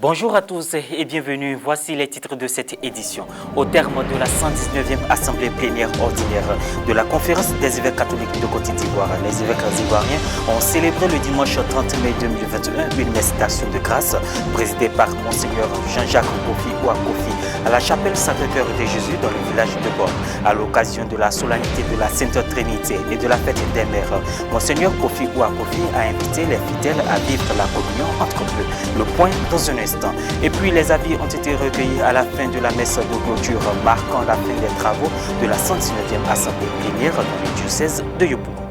Bonjour à tous et bienvenue. Voici les titres de cette édition. Au terme de la 119e Assemblée plénière ordinaire de la Conférence des évêques catholiques de Côte d'Ivoire, les évêques ivoiriens ont célébré le dimanche 30 mai 2021 une messe d'action de grâce présidée par Monseigneur Jean-Jacques Kofi Ouakofi à la chapelle Sacré-Cœur de Jésus dans le village de Borne. À l'occasion de la solennité de la Sainte Trinité et de la fête des mères, Monseigneur Kofi Ouakofi a invité les fidèles à vivre la communion entre eux. Le point dans un instant. Et puis les avis ont été recueillis à la fin de la messe de clôture marquant la fin des travaux de la 119e Assemblée plénière dans le diocèse de Yopougon.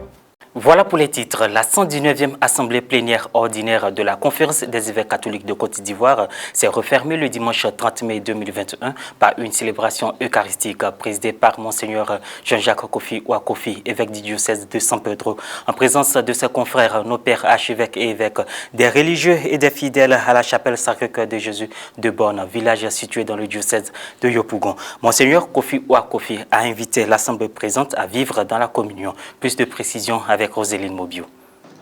Voilà pour les titres. La 119e Assemblée plénière ordinaire de la Conférence des évêques catholiques de Côte d'Ivoire s'est refermée le dimanche 30 mai 2021 par une célébration eucharistique présidée par Monseigneur Jean-Jacques Kofi Ouakofi, évêque du diocèse de San Pedro, en présence de ses confrères, nos pères archevêques et évêques, des religieux et des fidèles à la chapelle Sacré-Cœur de Jésus de Borne, village situé dans le diocèse de Yopougon. Monseigneur Kofi Ouakofi a invité l'Assemblée présente à vivre dans la communion. Plus de précisions avec Roséline Mobio.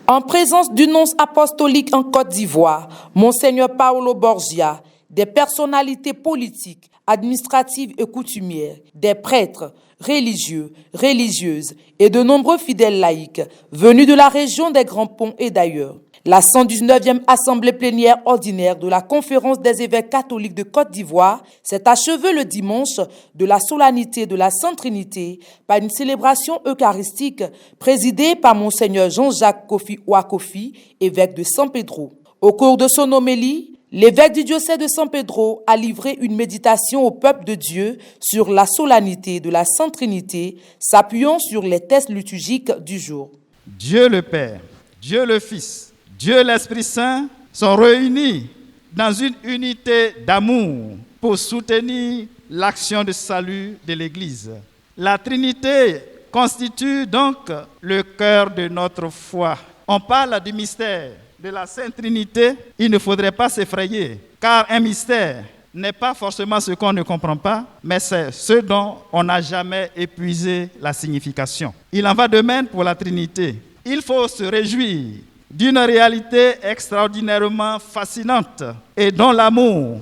En présence du nonce apostolique en Côte d'Ivoire, Monseigneur Paolo Borgia, des personnalités politiques, administratives et coutumières, des prêtres, religieux, religieuses et de nombreux fidèles laïcs venus de la région des Grands Ponts et d'ailleurs. La 119e Assemblée plénière ordinaire de la Conférence des évêques catholiques de Côte d'Ivoire s'est achevée le dimanche de la solennité de la Sainte Trinité par une célébration eucharistique présidée par Monseigneur Jean-Jacques Kofi Ouakofi, évêque de San Pedro. Au cours de son homélie, l'évêque du diocèse de San Pedro a livré une méditation au peuple de Dieu sur la solennité de la Sainte Trinité, s'appuyant sur les textes liturgiques du jour. Dieu le Père, Dieu le Fils, Dieu l'Esprit Saint sont réunis dans une unité d'amour pour soutenir l'action de salut de l'Église. La Trinité constitue donc le cœur de notre foi. On parle du mystère de la Sainte Trinité, il ne faudrait pas s'effrayer, car un mystère n'est pas forcément ce qu'on ne comprend pas, mais c'est ce dont on n'a jamais épuisé la signification. Il en va de même pour la Trinité. Il faut se réjouir d'une réalité extraordinairement fascinante et dont l'amour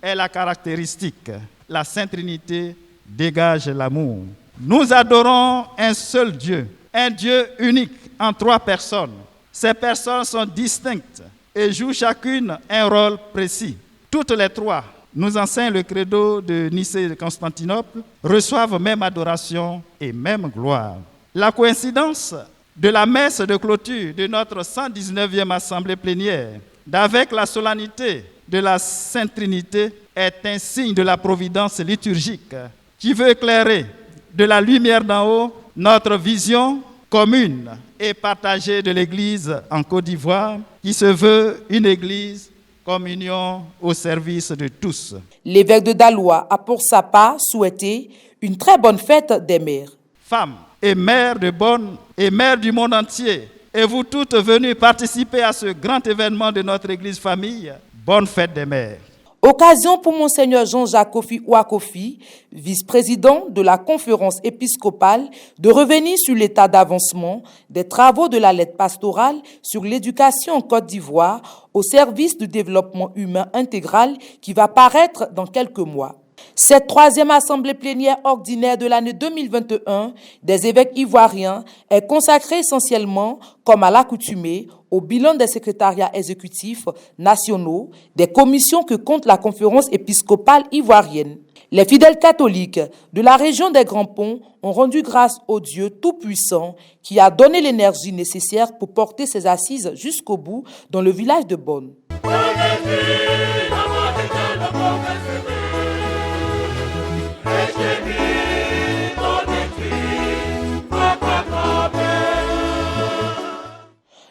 est la caractéristique. La Sainte Trinité dégage l'amour. Nous adorons un seul Dieu, un Dieu unique en trois personnes. Ces personnes sont distinctes et jouent chacune un rôle précis. Toutes les trois, nous enseigne le credo de Nicée et de Constantinople, reçoivent même adoration et même gloire. La coïncidence de la messe de clôture de notre 119e Assemblée plénière, d'avec la solennité de la Sainte Trinité, est un signe de la providence liturgique qui veut éclairer de la lumière d'en haut notre vision commune et partagée de l'Église en Côte d'Ivoire, qui se veut une Église communion au service de tous. L'évêque de Daloa a pour sa part souhaité une très bonne fête des mères. Femmes et mères de Borne et mères du monde entier, et vous toutes venues participer à ce grand événement de notre Église famille, bonne fête des mères. Occasion pour Monseigneur Jean-Jacques Kofi Ouakofi, vice-président de la conférence épiscopale, de revenir sur l'état d'avancement des travaux de la lettre pastorale sur l'éducation en Côte d'Ivoire au service du développement humain intégral qui va paraître dans quelques mois. Cette troisième assemblée plénière ordinaire de l'année 2021 des évêques ivoiriens est consacrée essentiellement, comme à l'accoutumée, au bilan des secrétariats exécutifs nationaux, des commissions que compte la conférence épiscopale ivoirienne. Les fidèles catholiques de la région des Grands Ponts ont rendu grâce au Dieu Tout-Puissant qui a donné l'énergie nécessaire pour porter ses assises jusqu'au bout dans le village de Borne.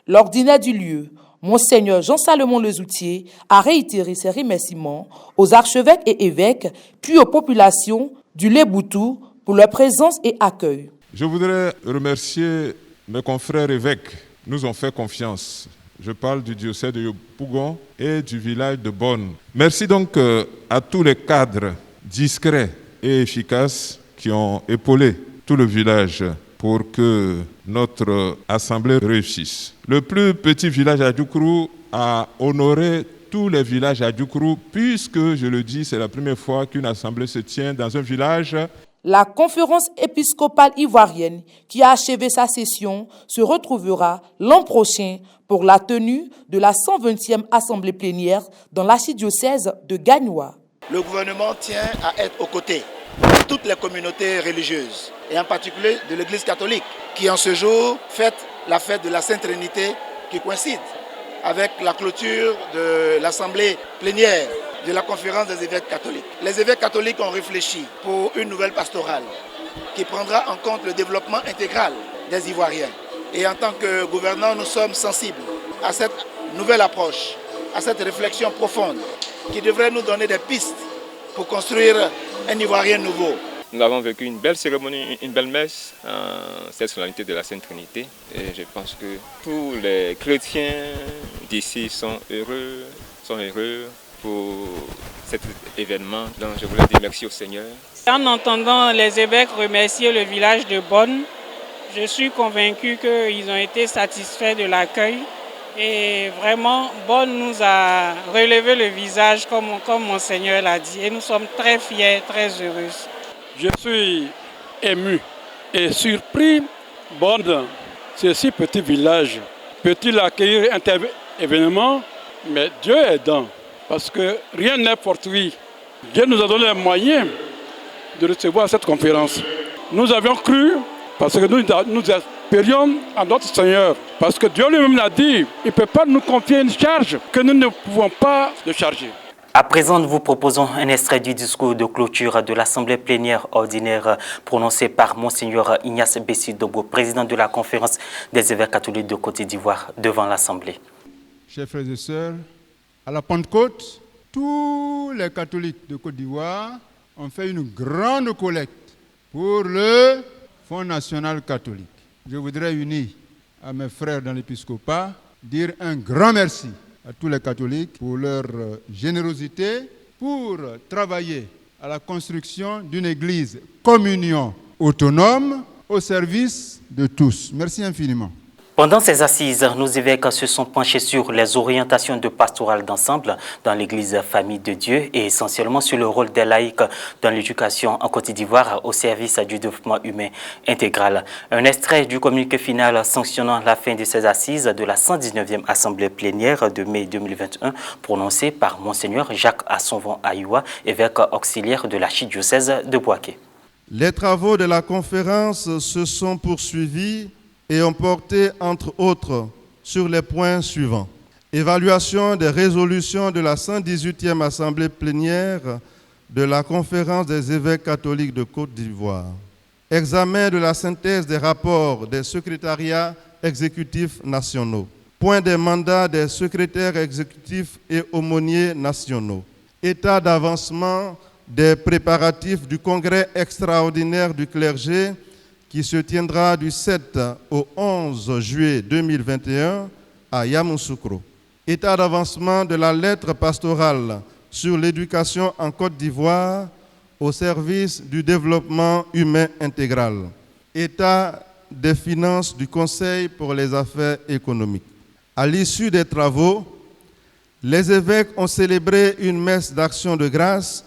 L'ordinaire du lieu, Monseigneur Jean-Salomon Lezoutier, a réitéré ses remerciements aux archevêques et évêques, puis aux populations du Léboutou pour leur présence et accueil. Je voudrais remercier mes confrères évêques. Nous ont fait confiance. Je parle du diocèse de Yopougon et du village de Borne. Merci donc à tous les cadres discrets et efficaces qui ont épaulé tout le village pour que notre assemblée réussisse. Le plus petit village à Djoukrou a honoré tous les villages à Djoukourou, puisque, je le dis, c'est la première fois qu'une assemblée se tient dans un village. La conférence épiscopale ivoirienne, qui a achevé sa session, se retrouvera l'an prochain pour la tenue de la 120e assemblée plénière dans l'archidiocèse de Gagnoa. Le gouvernement tient à être aux côtés de toutes les communautés religieuses, et en particulier de l'Église catholique, qui en ce jour fête la fête de la Sainte Trinité, qui coïncide avec la clôture de l'assemblée plénière de la conférence des évêques catholiques. Les évêques catholiques ont réfléchi pour une nouvelle pastorale qui prendra en compte le développement intégral des Ivoiriens. Et en tant que gouvernants, nous sommes sensibles à cette nouvelle approche, à cette réflexion profonde qui devrait nous donner des pistes pour construire un Ivoirien nouveau. Nous avons vécu une belle cérémonie, une belle messe en cette solennité de la Sainte Trinité. Et je pense que tous les chrétiens d'ici sont heureux pour cet événement. Donc je voulais dire merci au Seigneur. En entendant les évêques remercier le village de Bonn, je suis convaincu qu'ils ont été satisfaits de l'accueil. Et vraiment, Bonn nous a relevé le visage comme Monseigneur l'a dit. Et nous sommes très fiers, très heureux. Je suis ému et surpris. Bonn, ce si petit village, peut-il accueillir un tel événement? Mais Dieu est aidant, parce que rien n'est fortuit. Dieu nous a donné les moyens de recevoir cette conférence. Nous avions cru, parce que nous espérions en notre Seigneur. Parce que Dieu lui-même l'a dit, il ne peut pas nous confier une charge que nous ne pouvons pas décharger. À présent, nous vous proposons un extrait du discours de clôture de l'Assemblée plénière ordinaire prononcé par Monseigneur Ignace Bessi Dogo, président de la Conférence des évêques catholiques de Côte d'Ivoire, devant l'Assemblée. Chers frères et sœurs, à la Pentecôte, tous les catholiques de Côte d'Ivoire ont fait une grande collecte pour le Fonds national catholique. Je voudrais unir à mes frères dans l'épiscopat dire un grand merci à tous les catholiques pour leur générosité, pour travailler à la construction d'une église communion autonome au service de tous. Merci infiniment. Pendant ces assises, nos évêques se sont penchés sur les orientations de pastoral d'ensemble dans l'église Famille de Dieu et essentiellement sur le rôle des laïcs dans l'éducation en Côte d'Ivoire au service du développement humain intégral. Un extrait du communiqué final sanctionnant la fin de ces assises de la 119e Assemblée plénière de mai 2021 prononcé par Monseigneur Jacques Assonvon Ayoua, évêque auxiliaire de l'archidiocèse de Bouaké. Les travaux de la conférence se sont poursuivis et ont porté, entre autres, sur les points suivants. Évaluation des résolutions de la 118e Assemblée plénière de la Conférence des évêques catholiques de Côte d'Ivoire. Examen de la synthèse des rapports des secrétariats exécutifs nationaux. Point des mandats des secrétaires exécutifs et aumôniers nationaux. État d'avancement des préparatifs du congrès extraordinaire du clergé qui se tiendra du 7 au 11 juillet 2021 à Yamoussoukro. État d'avancement de la lettre pastorale sur l'éducation en Côte d'Ivoire au service du développement humain intégral. État des finances du Conseil pour les affaires économiques. À l'issue des travaux, les évêques ont célébré une messe d'action de grâce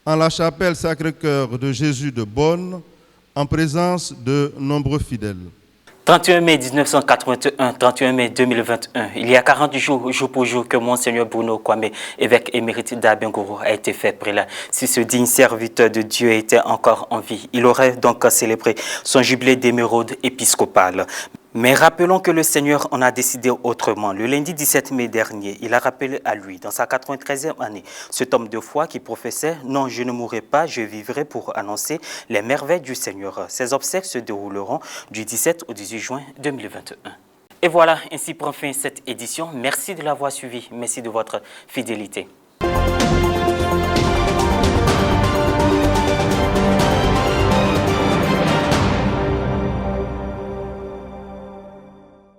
en la chapelle Sacré-Cœur de Jésus de Bonn, en présence de nombreux fidèles. 31 mai 1981, 31 mai 2021, il y a 40 jours, jour pour jour, que Monseigneur Bruno Kwame, évêque émérite d'Abengourou, a été fait prélat. Si ce digne serviteur de Dieu était encore en vie, il aurait donc célébré son jubilé d'émeraude épiscopal. Mais rappelons que le Seigneur en a décidé autrement. Le lundi 17 mai dernier, il a rappelé à lui, dans sa 93e année, cet homme de foi qui professait « Non, je ne mourrai pas, je vivrai pour annoncer les merveilles du Seigneur ». Ces obsèques se dérouleront du 17 au 18 juin 2021. Et voilà, ainsi prend fin cette édition. Merci de l'avoir suivi. Merci de votre fidélité.